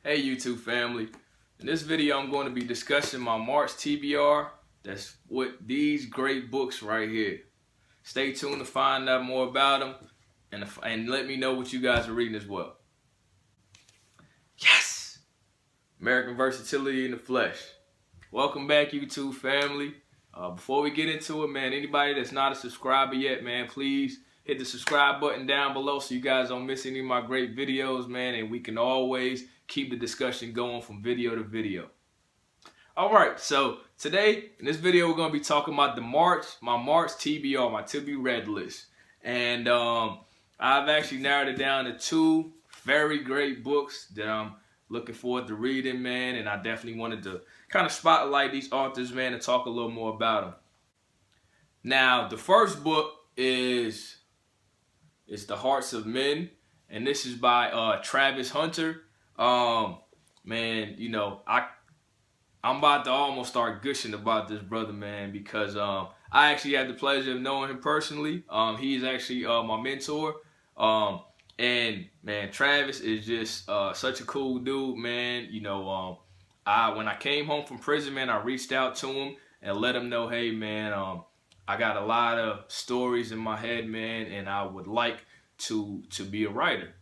Hey YouTube family, in this video I'm going to be discussing my March TBR. That's with these great books right here. Stay tuned to find out more about them and let me know what you guys are reading as well. Yes! American Versatility in the Flesh. Welcome back YouTube family. Before we get into it, man, anybody that's not a subscriber yet, man, please hit the subscribe button down below so you guys don't miss any of my great videos, man, and we can always keep the discussion going from video to video. Alright, so today in this video we're going to be talking about my March TBR, my to be read list. And I've actually narrowed it down to two very great books that I'm looking forward to reading, man, and I definitely wanted to kind of spotlight these authors, man, and talk a little more about them. Now, the first book is The Hearts of Men, and this is by Travis Hunter. Man, you know, I'm about to almost start gushing about this brother, man, because I actually had the pleasure of knowing him personally. He's actually my mentor. And man, Travis is just such a cool dude, man. You know, when I came home from prison, man, I reached out to him and let him know, hey, man, I got a lot of stories in my head, man, and I would like to be a writer.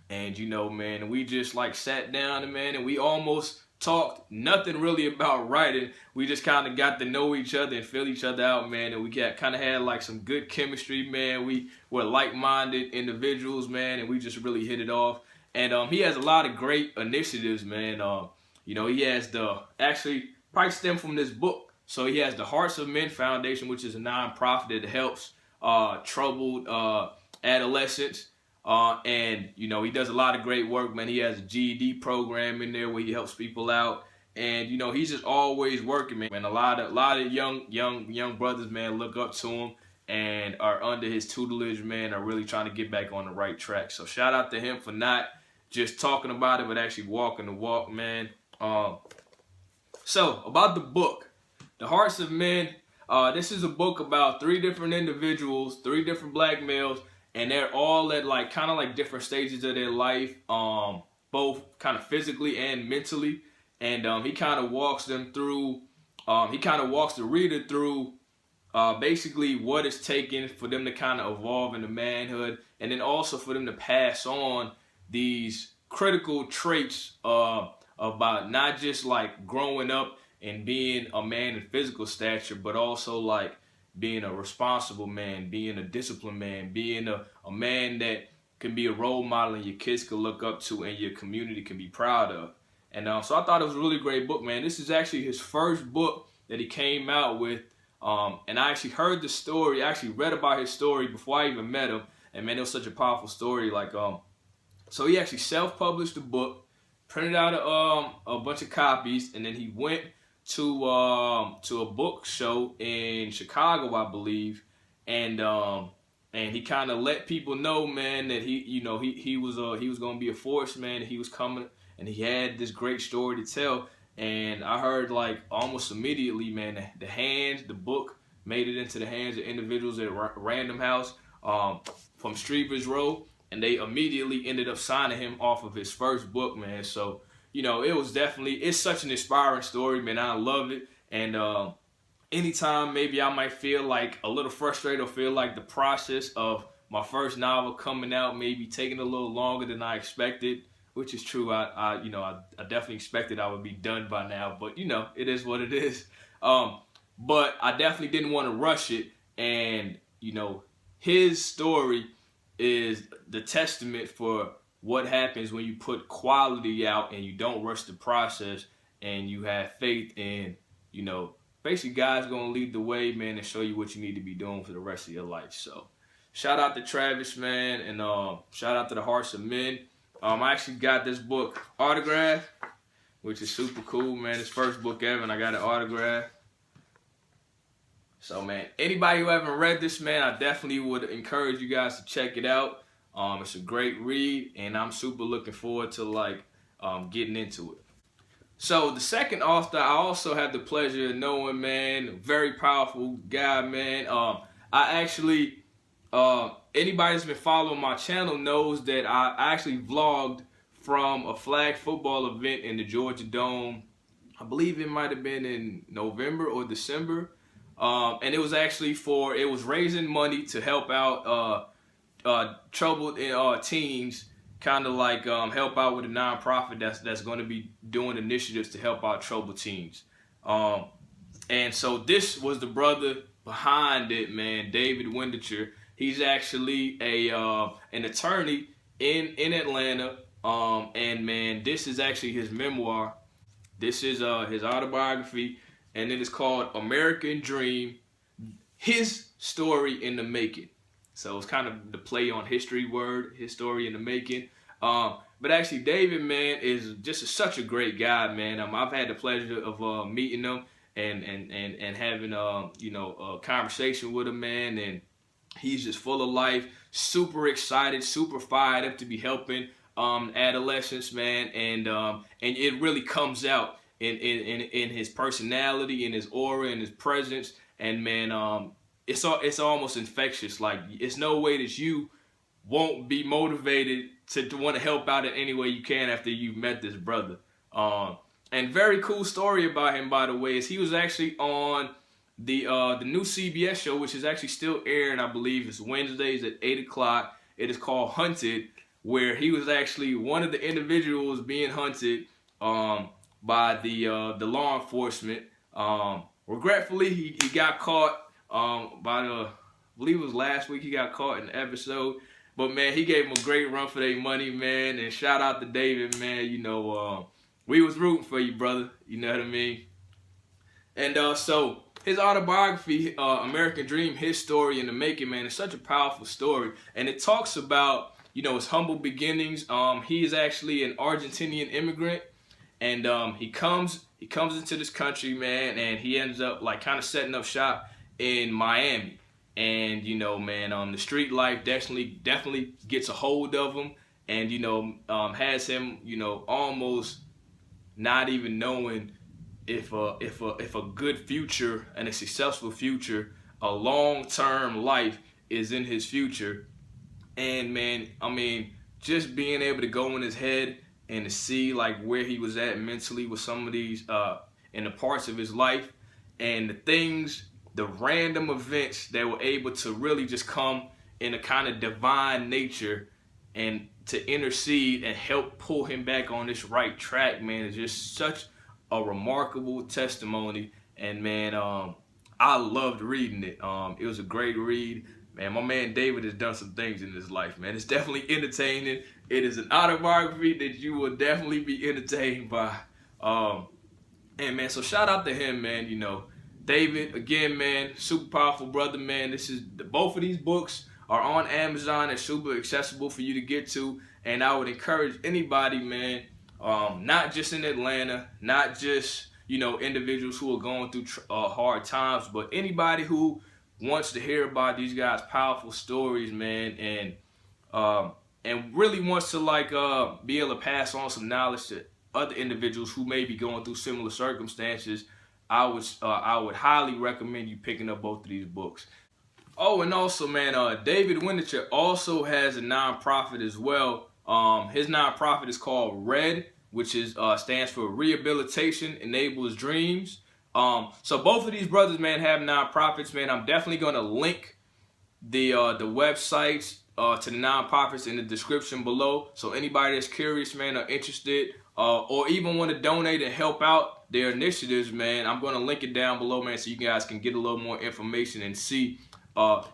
And you know, man, we just like sat down and man, and we almost talked nothing really about writing. We just kind of got to know each other and feel each other out, man, and we kind of had like some good chemistry, man. We were like-minded individuals, man, and we just really hit it off. And he has a lot of great initiatives, man. You know, he has actually probably stem from this book. So he has the Hearts of Men Foundation, which is a nonprofit that helps troubled adolescents. And you know, he does a lot of great work, man. He has a GED program in there where he helps people out, and you know, he's just always working, man. And a lot of young brothers, man, look up to him and are under his tutelage, man, are really trying to get back on the right track. So shout out to him for not just talking about it, but actually walking the walk, man. So about the book, The Hearts of Men. This is a book about three different individuals, three different black males. And they're all at like kind of like different stages of their life, both kind of physically and mentally. And he kind of walks them through, he kind of walks the reader through basically what it's taken for them to kind of evolve into manhood, and then also for them to pass on these critical traits about not just like growing up and being a man in physical stature, but also like being a responsible man, being a disciplined man, being a man that can be a role model and your kids can look up to and your community can be proud of. And so I thought it was a really great book, man. This is actually his first book that he came out with. And I actually heard the story, I actually read about his story before I even met him. And man, it was such a powerful story. Like, so he actually self-published the book, printed out a bunch of copies, and then he went to a book show in Chicago, I believe, and he kind of let people know, man, that he was gonna be a force, man. He was coming, and he had this great story to tell. And I heard like almost immediately, man, the book made it into the hands of individuals at Random House from Streeters Road, and they immediately ended up signing him off of his first book, man. So you know, it's such an inspiring story, man. I love it. And anytime maybe I might feel like a little frustrated or feel like the process of my first novel coming out maybe taking a little longer than I expected, which is true. I definitely expected I would be done by now, but you know, it is what it is. But I definitely didn't want to rush it. And you know, his story is the testament for what happens when you put quality out and you don't rush the process and you have faith in, you know, basically God's going to lead the way, man, and show you what you need to be doing for the rest of your life. So shout out to Travis, man, and shout out to The Hearts of Men. I actually got this book autographed, which is super cool, man. It's first book ever, and I got it autographed. So, man, anybody who haven't read this, man, I definitely would encourage you guys to check it out. It's a great read, and I'm super looking forward to like getting into it. So the second author, I also had the pleasure of knowing, man, very powerful guy, man. I actually, anybody that's been following my channel knows that I actually vlogged from a flag football event in the Georgia Dome. I believe it might have been in November or December. And it was actually it was raising money to help out troubled teens, kind of like help out with a nonprofit that's going to be doing initiatives to help out troubled teens. And so this was the brother behind it, man, David Windecher. He's actually an attorney in Atlanta. And man, this is actually his memoir. This is his autobiography, and it is called American Dream: His Story in the Making. So it's kind of the play on history word, his story in the making. But actually, David, man, is just such a great guy, man. I've had the pleasure of meeting him and having a conversation with him, man. And he's just full of life, super excited, super fired up to be helping adolescents, man. And it really comes out in his personality, in his aura, in his presence. And man, it's almost infectious. Like, it's no way that you won't be motivated to want to help out in any way you can after you've met this brother. And very cool story about him, by the way, is he was actually on the new CBS show, which is actually still airing. I believe it's Wednesdays at 8 o'clock. It is called Hunted, where he was actually one of the individuals being hunted by the law enforcement. Regretfully, he got caught I believe it was last week. He got caught in the episode. But man, he gave him a great run for their money, man. And shout out to David, man. We was rooting for you, brother. You know what I mean? And so his autobiography, American Dream: His Story in the Making, man, is such a powerful story. And it talks about, his humble beginnings. He is actually an Argentinian immigrant. And he comes into this country, man, and he ends up like kind of setting up shop in Miami. And man, the street life definitely gets a hold of him, and has him almost not even knowing if a good future and a successful future, a long-term life is in his future. And man, I mean, just being able to go in his head and to see like where he was at mentally with some of these in the parts of his life, and the random events that were able to really just come in a kind of divine nature and to intercede and help pull him back on this right track, man, is just such a remarkable testimony. And man, I loved reading it. It was a great read. Man, my man David has done some things in his life, man. It's definitely entertaining. It is an autobiography that you will definitely be entertained by. And man, so shout out to him, man. David, again, man, super powerful brother, man. Both of these books are on Amazon and super accessible for you to get to. And I would encourage anybody, man, not just in Atlanta, not just, individuals who are going through hard times, but anybody who wants to hear about these guys' powerful stories, man, and really wants to be able to pass on some knowledge to other individuals who may be going through similar circumstances. I would highly recommend you picking up both of these books. Oh, and also, man, David Windecher also has a nonprofit as well. His nonprofit is called RED, which stands for Rehabilitation Enables Dreams. So both of these brothers, man, have nonprofits, man. I'm definitely going to link the websites to the nonprofits in the description below. So anybody that's curious, man, or interested, or even want to donate and help out their initiatives, man, I'm going to link it down below, man, so you guys can get a little more information and see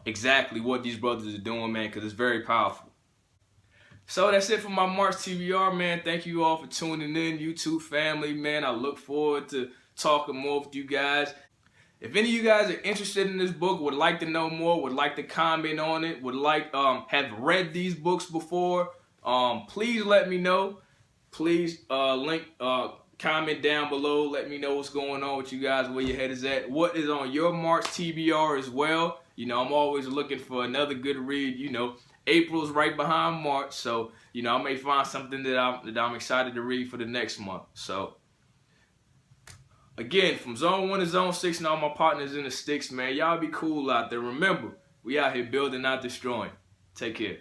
exactly what these brothers are doing, man, because it's very powerful. So that's it for my March TBR, man. Thank you all for tuning in, YouTube family, man. I look forward to talking more with you guys. If any of you guys are interested in this book, would like to know more, would like to comment on it, would like have read these books before, please let me know. Please comment down below. Let me know what's going on with you guys, where your head is at, what is on your March TBR as well. I'm always looking for another good read. April's right behind March, so I may find something that I'm excited to read for the next month. So again, from Zone 1 to Zone 6 and all my partners in the sticks, man, y'all be cool out there. Remember, we out here building, not destroying. Take care.